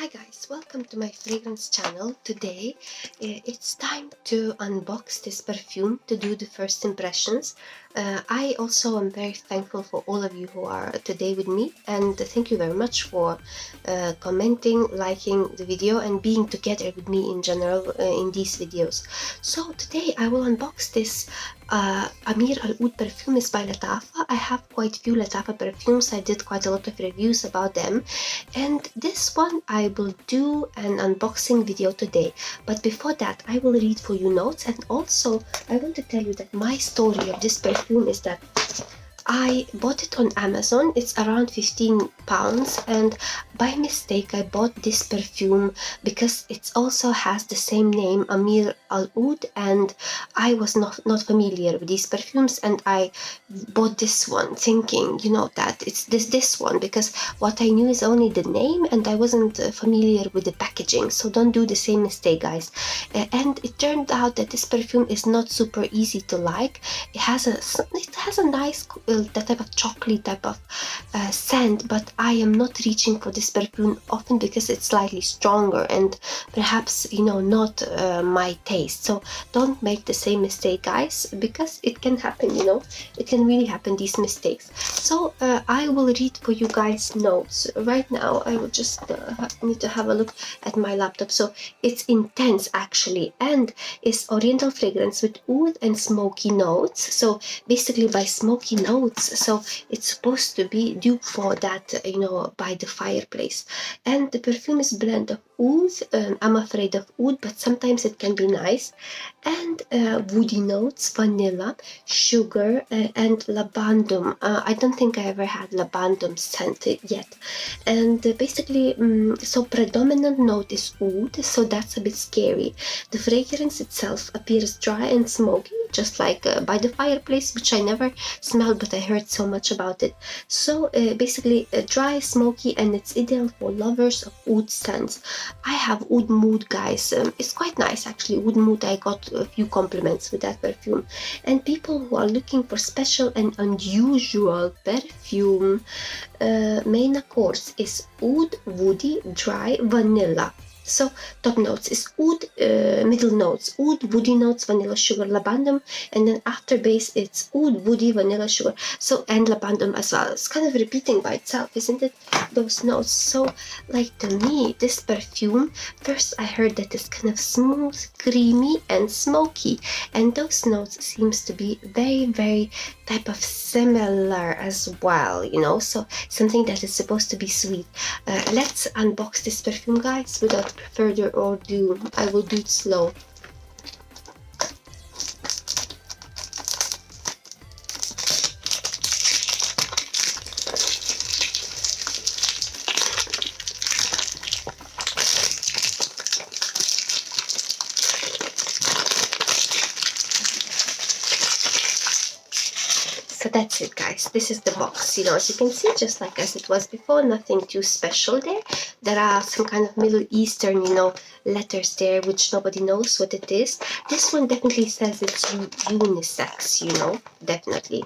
Hi guys, welcome to my fragrance channel. Today it's time to unbox this perfume to do the first impressions. I also am very thankful for all of you who are today with me, and thank you very much for commenting, liking the video and being together with me in general in these videos. So today I will unbox this Ameer Al Oudh perfume is by Lattafa. I have quite a few Lattafa perfumes. I did quite a lot of reviews about them, and this one I will do an unboxing video today. But before that, I will read for you notes, and also I want to tell you that my story of this perfume is that I bought it on Amazon. It's around £15, and by mistake I bought this perfume because it also has the same name, Ameer Al Oudh, and I was not familiar with these perfumes, and I bought this one thinking, that it's this one, because what I knew is only the name and I wasn't familiar with the packaging. So don't do the same mistake, guys. And it turned out that this perfume is not super easy to like. It has a nice that type of chocolate type of scent, but I am not reaching for this perfume often because it's slightly stronger and perhaps not my taste. So don't make the same mistake, guys, because it can happen. It can really happen, these mistakes. So I will read for you guys notes right now. I will just need to have a look at my laptop. So it's intense actually, and it's oriental fragrance with oud and smoky notes. So basically by smoky notes, so it's supposed to be dupe for that, by the Fireplace. And the perfume is blend of oud. I'm afraid of oud, but sometimes it can be nice. And woody notes, vanilla, sugar, and labandum. I don't think I ever had labandum scented yet. And basically, so predominant note is oud, so that's a bit scary. The fragrance itself appears dry and smoky, just like by the Fireplace, which I never smelled, but I heard so much about it. So basically dry, smoky, and it's ideal for lovers of oud scents. I have oud mood, guys. It's quite nice actually. Oud mood, I got a few compliments with that perfume. And people who are looking for special and unusual perfume, main course is oud, woody, dry, vanilla. So top notes is oud, middle notes oud, woody notes, vanilla, sugar, labandum, and then after base it's oud, woody, vanilla, sugar, so and labandum as well. It's kind of repeating by itself, isn't it, those notes? So like, to me, this perfume, first I heard that it's kind of smooth, creamy and smoky, and those notes seems to be very, very type of similar as well, so something that is supposed to be sweet. Let's unbox this perfume, guys, without further ado. I will do it slow. So that's it, guys. This is the box. As you can see, just like as it was before, nothing too special there. There are some kind of Middle Eastern, letters there, which nobody knows what it is. This one definitely says it's unisex, definitely.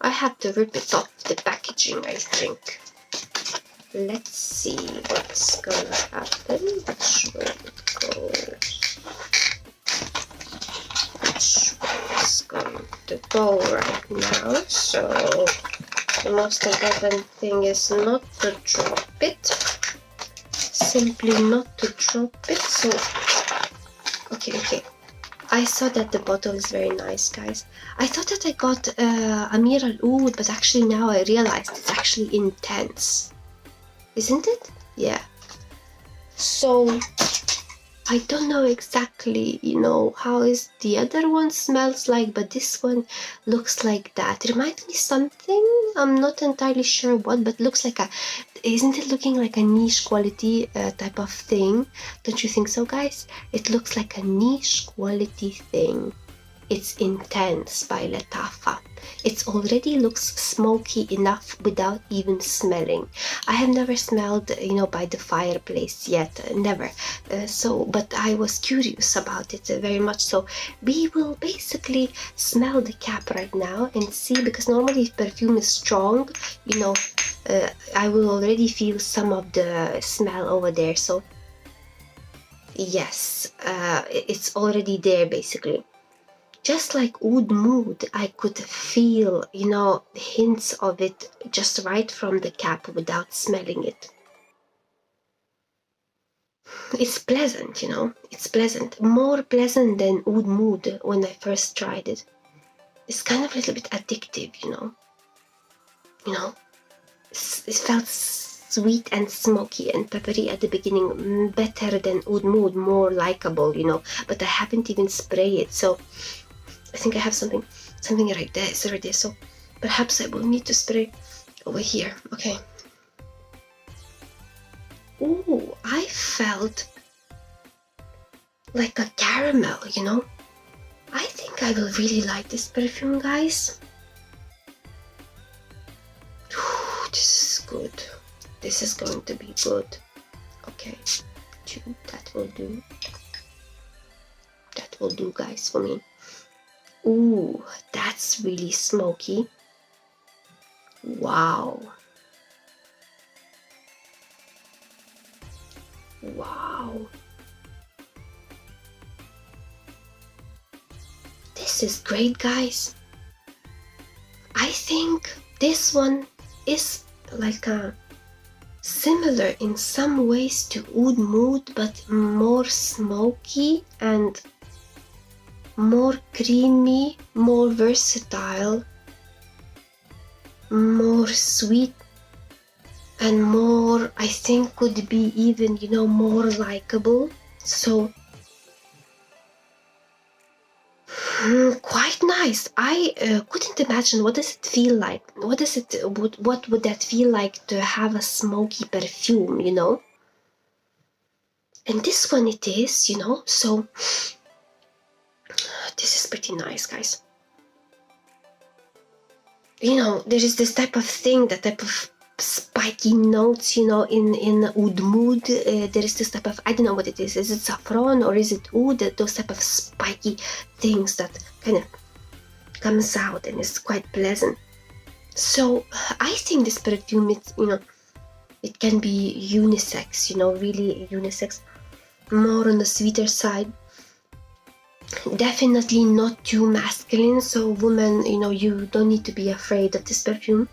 I have to rip it off the packaging, I think. Let's see what's gonna happen. Which way it goes. Is going to go right now. So the most important thing is not to drop it, simply not to drop it. So okay, I saw that the bottle is very nice, guys. I thought that I got Ameer Al Oudh, but actually now I realized it's actually intense, isn't it? Yeah. So I don't know exactly, how is the other one smells like, but this one looks like that. It reminds me something, I'm not entirely sure what, but looks like isn't it looking like a niche quality type of thing? Don't you think so, guys? It looks like a niche quality thing. It's intense by Lattafa. It already looks smoky enough without even smelling. I have never smelled, by the Fireplace yet, never. But I was curious about it very much. So we will basically smell the cap right now and see, because normally if perfume is strong, I will already feel some of the smell over there. So yes, it's already there basically. Just like Oud Mood, I could feel, you know, hints of it just right from the cap without smelling it. It's pleasant, you know, it's pleasant. More pleasant than Oud Mood when I first tried it. It's kind of a little bit addictive, you know. You know, it felt sweet and smoky and peppery at the beginning, better than Oud Mood, more likable, you know. But I haven't even sprayed it, so I think I have something right there. It's right there. So perhaps I will need to spray over here. Okay. Ooh, I felt like a caramel, you know. I think I will really like this perfume, guys. Ooh, this is good. This is going to be good. Okay, that will do. That will do, guys, for me. Ooh, that's really smoky. Wow. Wow. This is great, guys. I think this one is like a similar in some ways to Oud Mood, but more smoky and more creamy, more versatile, more sweet, and more, I think, could be even, you know, more likable. So quite nice. I couldn't imagine what does it feel like. What would that feel like to have a smoky perfume, you know? And this one it is, you know. So this is pretty nice, guys. You know, there is this type of thing, that type of spiky notes, you know, in Oud Mood. There is this type of, I don't know what it is it saffron or is it oud? Those type of spiky things that kind of comes out and is quite pleasant. So I think this perfume, it's, you know, it can be unisex, you know, really unisex, more on the sweeter side. Definitely not too masculine, so women, you know, you don't need to be afraid of this perfume.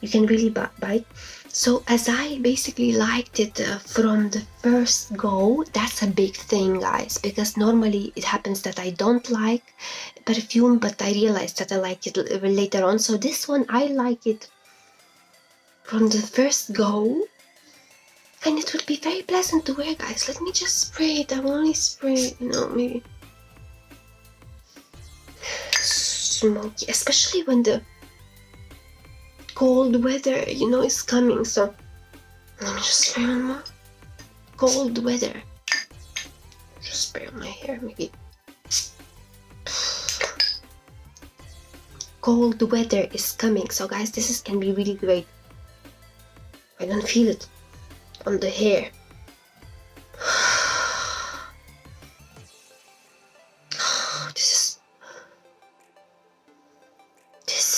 You can really buy it. So as I basically liked it from the first go, that's a big thing, guys, because normally it happens that I don't like perfume, but I realized that I like it later on. So this one, I like it from the first go, and it will be very pleasant to wear, guys. Let me just spray it. I will only spray, you know, maybe smoky, especially when the cold weather, you know, is coming. So let me just spray one more. Cold weather. Just spray on my hair, maybe. Cold weather is coming, so guys, this can be really great. I don't feel it on the hair.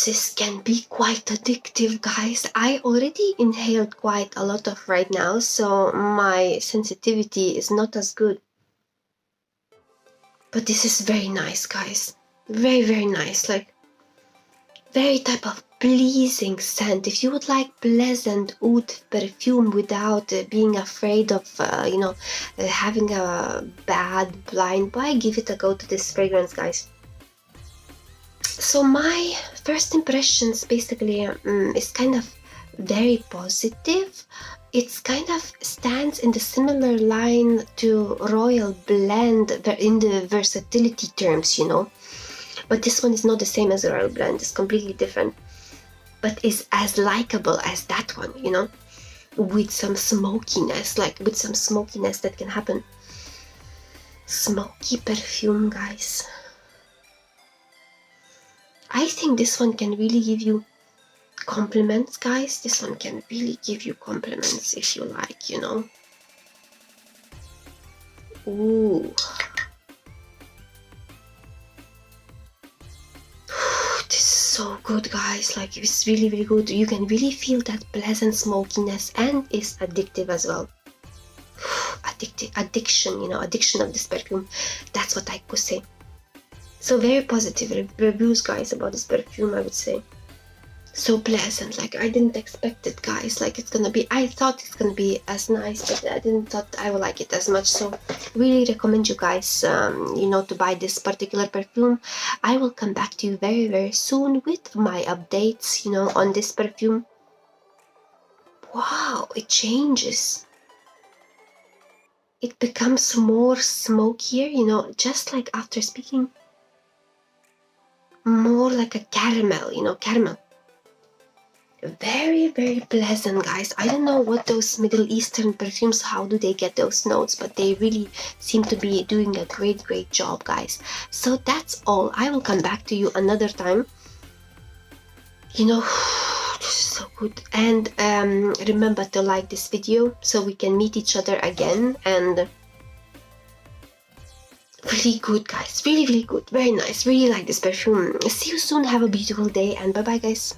This can be quite addictive, guys. I already inhaled quite a lot of right now, so my sensitivity is not as good. But this is very nice, guys. Very, very nice. Like, very type of pleasing scent. If you would like pleasant oud perfume without being afraid of, you know, having a bad blind buy, give it a go to this fragrance, guys. So my first impressions basically is kind of very positive. It's kind of stands in the similar line to Royal Blend in the versatility terms, you know. But this one is not the same as Royal Blend. It's completely different. But is as likable as that one, you know. With some smokiness, that can happen. Smoky perfume, guys. I think this one can really give you compliments, guys. This one can really give you compliments if you like, you know. Ooh. This is so good, guys. Like, it's really, really good. You can really feel that pleasant smokiness, and it's addictive as well. Addiction, you know, addiction of this perfume. That's what I could say. So very positive reviews, guys, about this perfume, I would say. So pleasant. Like, I didn't expect it, guys. Like, it's gonna be, I thought it's gonna be as nice, but I didn't thought I would like it as much. So really recommend you guys, you know, to buy this particular perfume. I will come back to you very, very soon with my updates, you know, on this perfume. Wow, it changes. It becomes more smokier, you know, just like after speaking, more like a caramel, you know, caramel. Very, very pleasant, guys. I don't know what those Middle Eastern perfumes, how do they get those notes, but they really seem to be doing a great, great job, guys. So that's all. I will come back to you another time. You know, this is so good. And remember to like this video so we can meet each other again. And really good, guys. Really, really good. Very nice. Really like this perfume. See you soon. Have a beautiful day, and bye bye, guys.